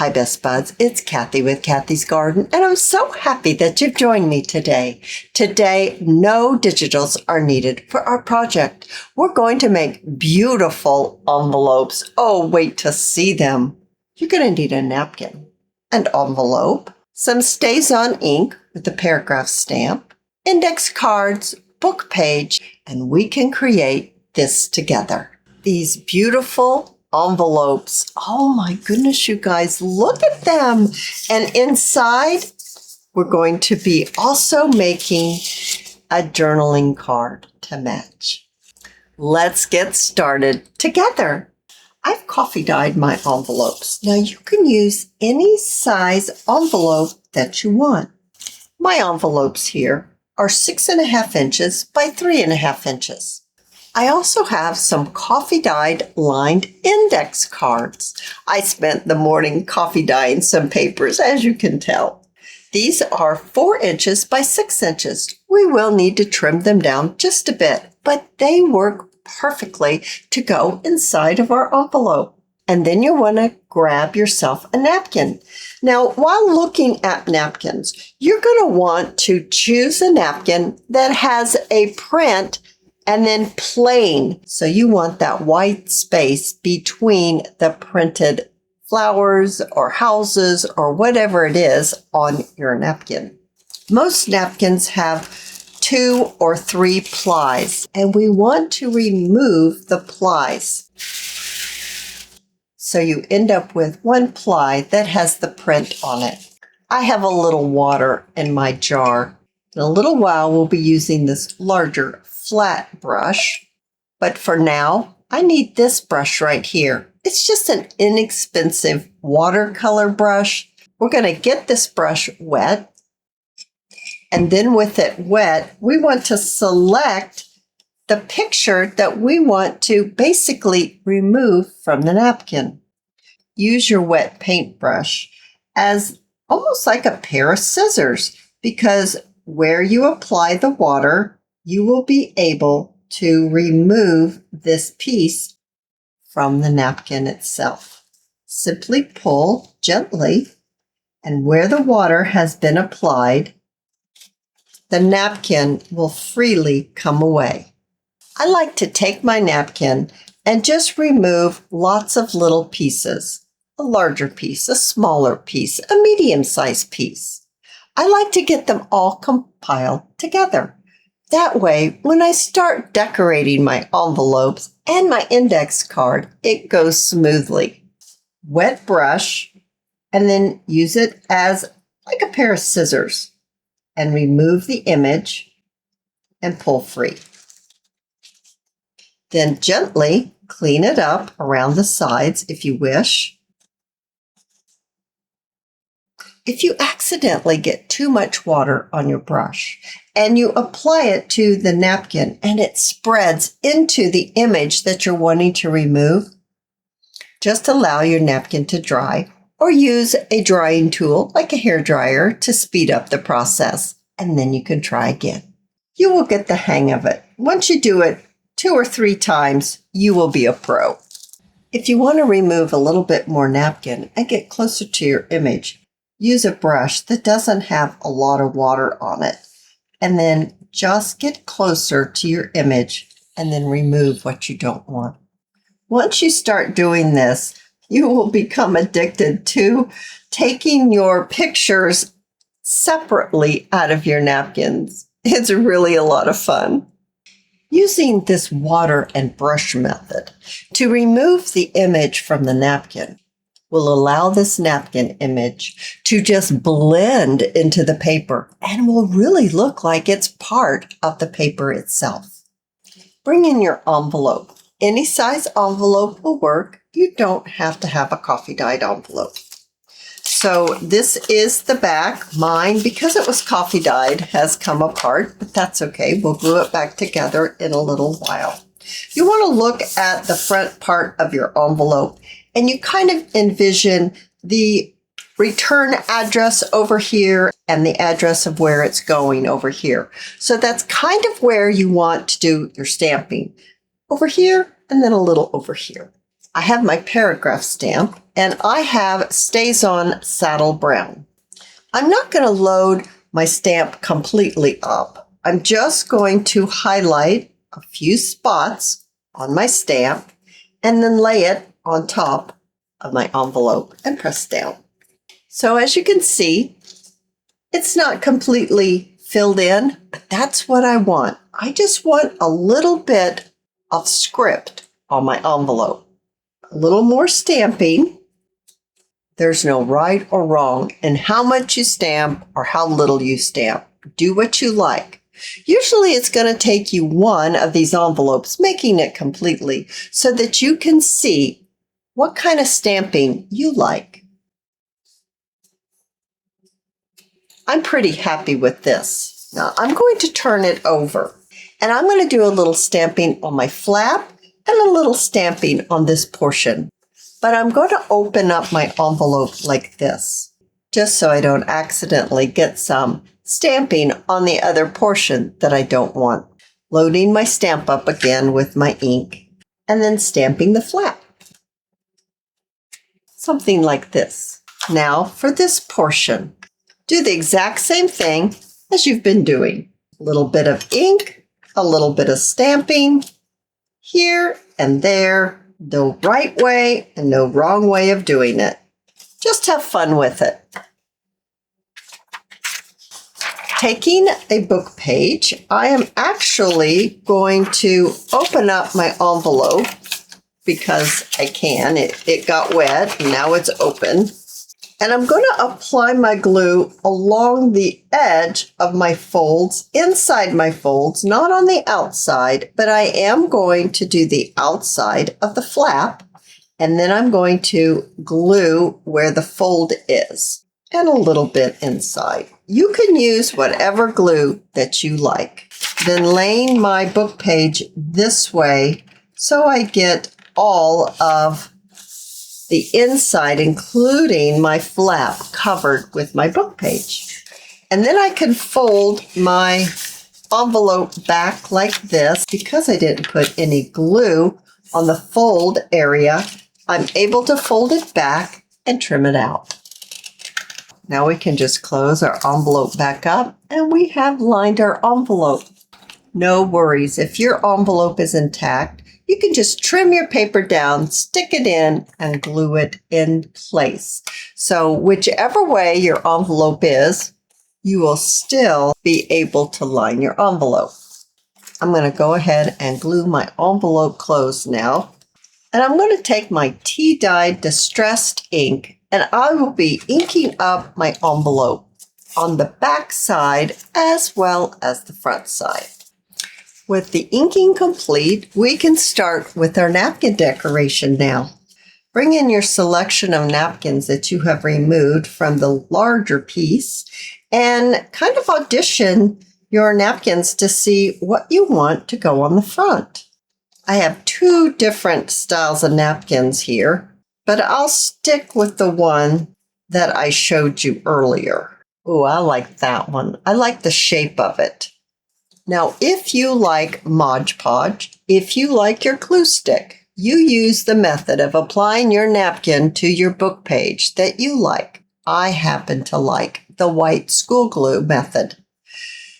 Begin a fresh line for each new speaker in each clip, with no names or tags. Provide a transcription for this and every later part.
Hi, Best Buds. It's Cathy with Cathy's Garden, and I'm so happy that you've joined me today. Today, no digitals are needed for our project. We're going to make beautiful envelopes. Oh, wait to see them. You're going to need a napkin, an envelope, some Stays-On ink with a paragraph stamp, index cards, book page, and we can create this together. These beautiful envelopes. Oh my goodness, you guys, look at them. And inside, we're going to be also making a journaling card to match. Let's get started together. I've coffee dyed my envelopes. Now you can use any size envelope that you want. My envelopes here are 6.5 inches by 3.5 inches. I also have some coffee dyed lined index cards. I spent the morning coffee dyeing some papers, as you can tell. These are 4 inches by 6 inches. We will need to trim them down just a bit, but they work perfectly to go inside of our envelope. And then you want to grab yourself a napkin. Now, while looking at napkins, you're going to want to choose a napkin that has a print and then plain. So you want that white space between the printed flowers or houses or whatever it is on your napkin. Most napkins have 2 or 3 plies, and we want to remove the plies. So you end up with 1 ply that has the print on it. I have a little water in my jar. In a little while, we'll be using this larger flat brush, but for now, I need this brush right here. It's just an inexpensive watercolor brush. We're going to get this brush wet, and then with it wet, we want to select the picture that we want to basically remove from the napkin. Use your wet paintbrush as almost like a pair of scissors, because where you apply the water, you will be able to remove this piece from the napkin itself. Simply pull gently, and where the water has been applied, the napkin will freely come away. I like to take my napkin and just remove lots of little pieces. A larger piece, a smaller piece, a medium-sized piece. I like to get them all compiled together. That way, when I start decorating my envelopes and my index card, it goes smoothly. Wet brush, and then use it as like a pair of scissors, and remove the image and pull free. Then gently clean it up around the sides if you wish. If you accidentally get too much water on your brush and you apply it to the napkin and it spreads into the image that you're wanting to remove, just allow your napkin to dry or use a drying tool like a hair dryer to speed up the process, and then you can try again. You will get the hang of it. Once you do it 2 or 3 times, you will be a pro. If you want to remove a little bit more napkin and get closer to your image, use a brush that doesn't have a lot of water on it, and then just get closer to your image and then remove what you don't want. Once you start doing this, you will become addicted to taking your pictures separately out of your napkins. It's really a lot of fun. Using this water and brush method to remove the image from the napkin will allow this napkin image to just blend into the paper and will really look like it's part of the paper itself. Bring in your envelope. Any size envelope will work. You don't have to have a coffee dyed envelope. So this is the back. Mine, because it was coffee dyed, has come apart, but that's okay. We'll glue it back together in a little while. You want to look at the front part of your envelope, and you kind of envision the return address over here and the address of where it's going over here. So that's kind of where you want to do your stamping. Over here and then a little over here. I have my paragraph stamp, and I have Stays On Saddle Brown. I'm not going to load my stamp completely up. I'm just going to highlight a few spots on my stamp and then lay it on top of my envelope and press down. So as you can see, it's not completely filled in, but that's what I want. I just want a little bit of script on my envelope. A little more stamping. There's no right or wrong in how much you stamp or how little you stamp. Do what you like. Usually it's going to take you one of these envelopes, making it completely, so that you can see what kind of stamping you like. I'm pretty happy with this. Now I'm going to turn it over, and I'm going to do a little stamping on my flap and a little stamping on this portion. But I'm going to open up my envelope like this, just so I don't accidentally get some stamping on the other portion that I don't want. Loading my stamp up again with my ink, and then stamping the flap. Something like this. Now for this portion. Do the exact same thing as you've been doing. A little bit of ink, a little bit of stamping, here and there. No right way and no wrong way of doing it. Just have fun with it. Taking a book page, I am actually going to open up my envelope because I can. It got wet and now it's open. And I'm going to apply my glue along the edge of my folds, inside my folds, not on the outside, but I am going to do the outside of the flap, and then I'm going to glue where the fold is, and a little bit inside. You can use whatever glue that you like. Then laying my book page this way so I get all of the inside, including my flap, covered with my book page. And then I can fold my envelope back like this. Because I didn't put any glue on the fold area, I'm able to fold it back and trim it out. Now we can just close our envelope back up, and we have lined our envelope. No worries, if your envelope is intact, you can just trim your paper down, stick it in, and glue it in place. So whichever way your envelope is, you will still be able to line your envelope. I'm going to go ahead and glue my envelope closed now. And I'm going to take my tea-dyed distressed ink, and I will be inking up my envelope on the back side as well as the front side. With the inking complete, we can start with our napkin decoration now. Bring in your selection of napkins that you have removed from the larger piece and kind of audition your napkins to see what you want to go on the front. I have two different styles of napkins here, but I'll stick with the one that I showed you earlier. Oh, I like that one. I like the shape of it. Now, if you like Mod Podge, if you like your glue stick, you use the method of applying your napkin to your book page that you like. I happen to like the white school glue method.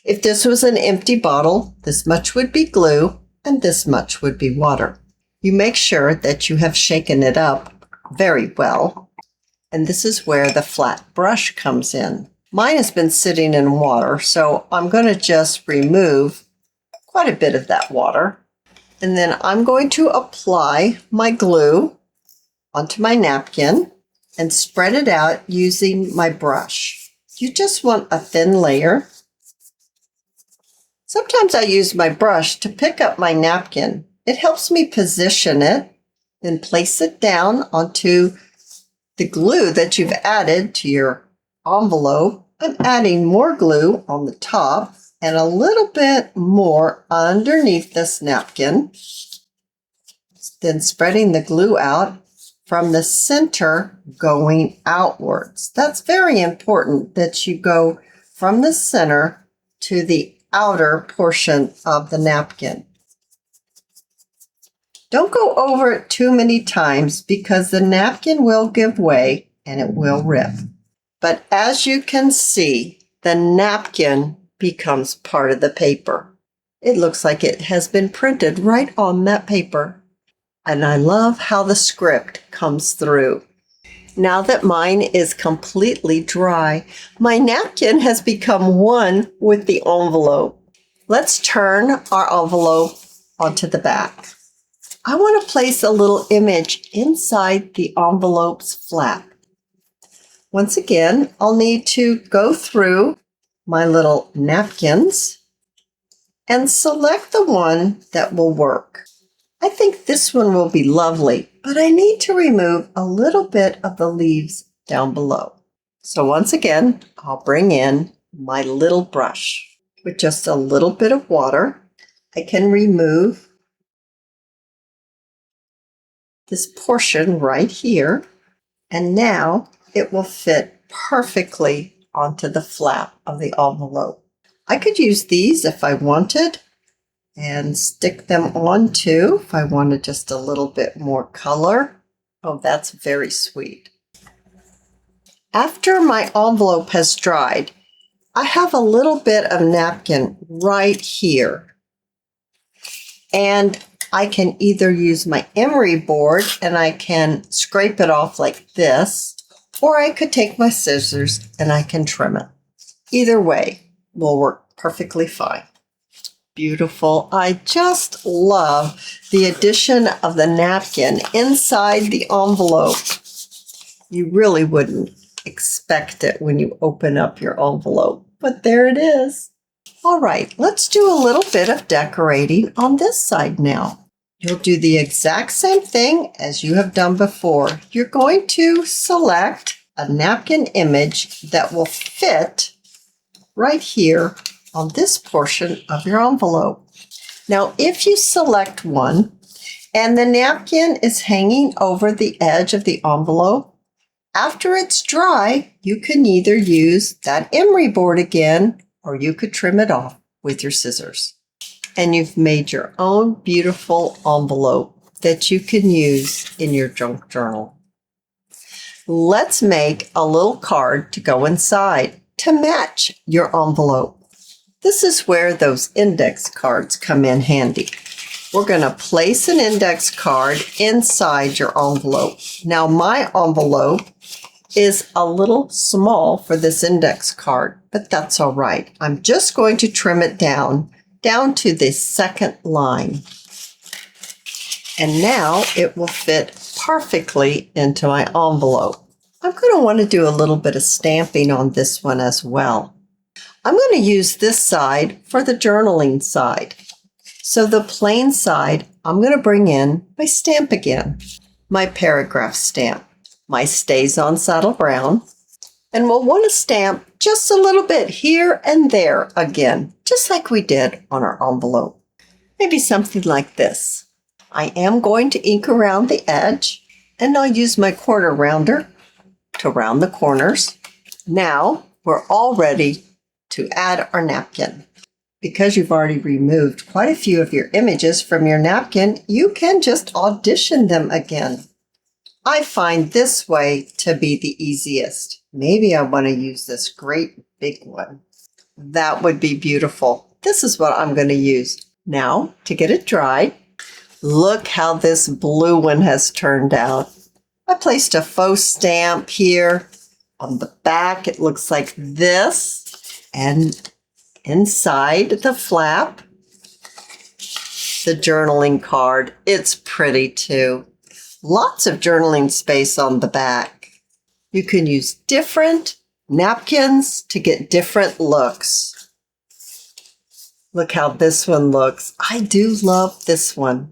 If this was an empty bottle, this much would be glue and this much would be water. You make sure that you have shaken it up very well. And this is where the flat brush comes in. Mine has been sitting in water, so I'm going to just remove quite a bit of that water. And then I'm going to apply my glue onto my napkin and spread it out using my brush. You just want a thin layer. Sometimes I use my brush to pick up my napkin. It helps me position it, then place it down onto the glue that you've added to your envelope. I'm adding more glue on the top and a little bit more underneath this napkin. Then spreading the glue out from the center going outwards. That's very important that you go from the center to the outer portion of the napkin. Don't go over it too many times because the napkin will give way and it will rip. But as you can see, the napkin becomes part of the paper. It looks like it has been printed right on that paper. And I love how the script comes through. Now that mine is completely dry, my napkin has become one with the envelope. Let's turn our envelope onto the back. I want to place a little image inside the envelope's flap. Once again, I'll need to go through my little napkins and select the one that will work. I think this one will be lovely, but I need to remove a little bit of the leaves down below. So once again, I'll bring in my little brush. With just a little bit of water, I can remove this portion right here, and now it will fit perfectly onto the flap of the envelope. I could use these if I wanted and stick them on too if I wanted just a little bit more color. Oh, that's very sweet. After my envelope has dried, I have a little bit of napkin right here. And I can either use my emery board and I can scrape it off like this, or I could take my scissors and I can trim it. Either way will work perfectly fine. Beautiful. I just love the addition of the napkin inside the envelope. You really wouldn't expect it when you open up your envelope, but there it is. All right, let's do a little bit of decorating on this side now. You'll do the exact same thing as you have done before. You're going to select a napkin image that will fit right here on this portion of your envelope. Now, if you select one and the napkin is hanging over the edge of the envelope, after it's dry, you can either use that emery board again, or you could trim it off with your scissors. And you've made your own beautiful envelope that you can use in your junk journal. Let's make a little card to go inside to match your envelope. This is where those index cards come in handy. We're going to place an index card inside your envelope. Now, my envelope is a little small for this index card, but that's all right. I'm just going to trim it down to the second line. And now it will fit perfectly into my envelope. I'm going to want to do a little bit of stamping on this one as well. I'm going to use this side for the journaling side. So the plain side, I'm going to bring in my stamp again, my paragraph stamp. My Stays on Saddle Brown, and we'll want to stamp just a little bit here and there again, just like we did on our envelope. Maybe something like this. I am going to ink around the edge, and I'll use my quarter rounder to round the corners. Now we're all ready to add our napkin. Because you've already removed quite a few of your images from your napkin, you can just audition them again. I find this way to be the easiest. Maybe I want to use this great big one. That would be beautiful. This is what I'm going to use. Now, to get it dried, look how this blue one has turned out. I placed a faux stamp here. On the back, it looks like this. And inside the flap, the journaling card. It's pretty too. Lots of journaling space on the back. You can use different napkins to get different looks. Look how this one looks. I do love this one.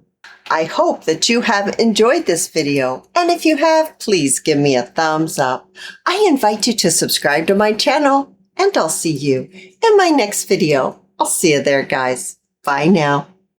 I hope that you have enjoyed this video. And if you have, please give me a thumbs up. I invite you to subscribe to my channel, and I'll see you in my next video. I'll see you there, guys. Bye now.